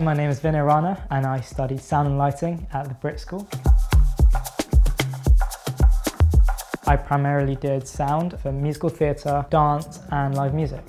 My name is Vinay Rana and I studied sound and lighting at the BRIT School. I primarily did sound for musical theatre, dance and live music.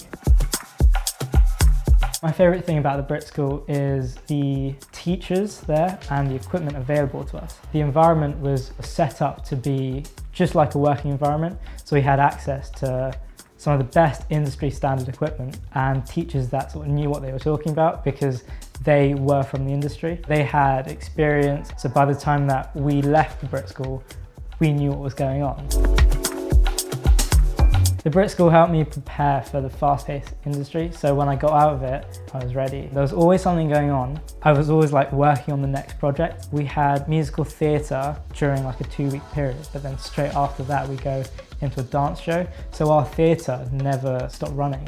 My favourite thing about the BRIT School is the teachers there and the equipment available to us. The environment was set up to be just like a working environment, so we had access to some of the best industry standard equipment and teachers that sort of knew what they were talking about because they were from the industry. They had experience, so by the time that we left the BRIT School, we knew what was going on. The BRIT School helped me prepare for the fast-paced industry, so when I got out of it, I was ready. There was always something going on. I was always working on the next project. We had musical theatre during a 2-week period, but then straight after that we go into a dance show, so our theatre never stopped running.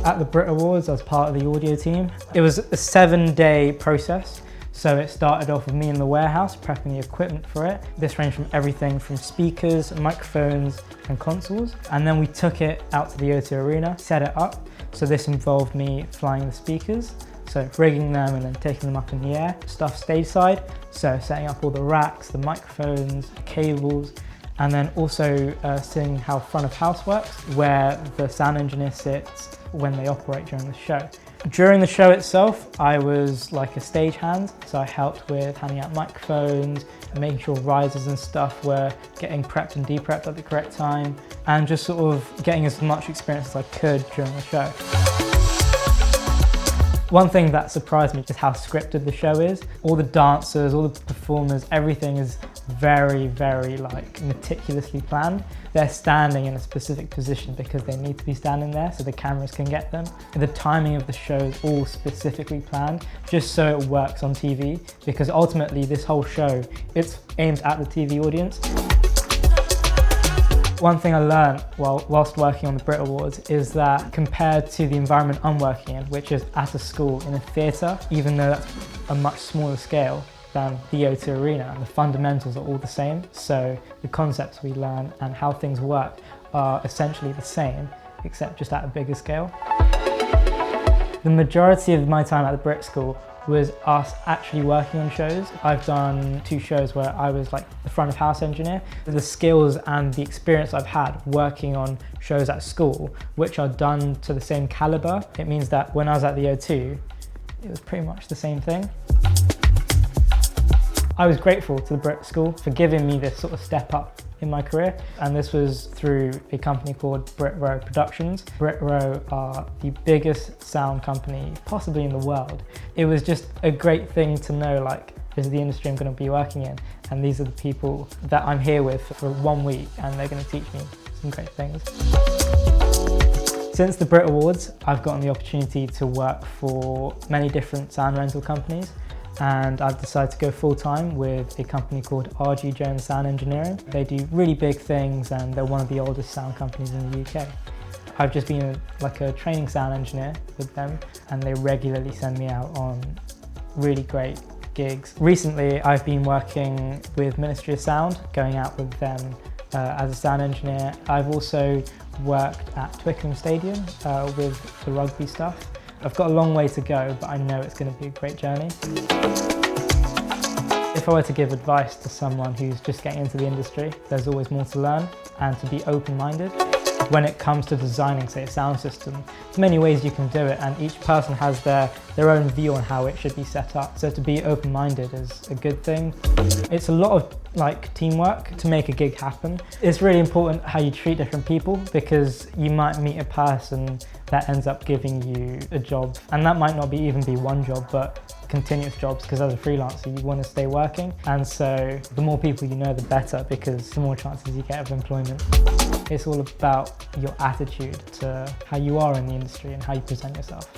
At the BRIT Awards, I was part of the audio team. It was a 7-day process. So it started off with me in the warehouse prepping the equipment for it. This ranged from everything from speakers, microphones and consoles. And then we took it out to the O2 Arena, set it up. So this involved me flying the speakers, so rigging them and then taking them up in the air. Stuff stage side, so setting up all the racks, the microphones, the cables, and then also seeing how front of house works, where the sound engineer sits when they operate during the show. During the show itself, I was like a stagehand, so I helped with handing out microphones, and making sure risers and stuff were getting prepped and de-prepped at the correct time, and just sort of getting as much experience as I could during the show. One thing that surprised me is how scripted the show is. All the dancers, all the performers, everything is very, very meticulously planned. They're standing in a specific position because they need to be standing there so the cameras can get them. The timing of the show is all specifically planned just so it works on TV, because ultimately this whole show, it's aimed at the TV audience. One thing I learned whilst working on the BRIT Awards is that compared to the environment I'm working in, which is at a school in a theatre, even though that's a much smaller scale than the O2 Arena, and the fundamentals are all the same. So the concepts we learn and how things work are essentially the same, except just at a bigger scale. The majority of my time at the BRIT School was us actually working on shows. I've done 2 shows where I was the front of house engineer. The skills and the experience I've had working on shows at school, which are done to the same caliber, it means that when I was at the O2, it was pretty much the same thing. I was grateful to the BRIT School for giving me this sort of step up in my career, and this was through a company called BRIT Productions. BRIT are the biggest sound company possibly in the world. It was just a great thing to know, this is the industry I'm going to be working in, and these are the people that I'm here with for 1 week, and they're going to teach me some great things. Since the BRIT Awards, I've gotten the opportunity to work for many different sound rental companies, and I've decided to go full-time with a company called RG Jones Sound Engineering. They do really big things and they're one of the oldest sound companies in the UK. I've just been a training sound engineer with them, and they regularly send me out on really great gigs. Recently I've been working with Ministry of Sound, going out with them as a sound engineer. I've also worked at Twickenham Stadium with the rugby stuff. I've got a long way to go, but I know it's going to be a great journey. If I were to give advice to someone who's just getting into the industry, there's always more to learn, and to be open-minded. When it comes to designing, say, a sound system, there's many ways you can do it, and each person has their own view on how it should be set up. So to be open-minded is a good thing. It's a lot of teamwork to make a gig happen. It's really important how you treat different people, because you might meet a person that ends up giving you a job, and that might not even be one job, but continuous jobs, because as a freelancer you want to stay working, and so the more people you know the better, because the more chances you get of employment. It's all about your attitude to how you are in the industry and how you present yourself.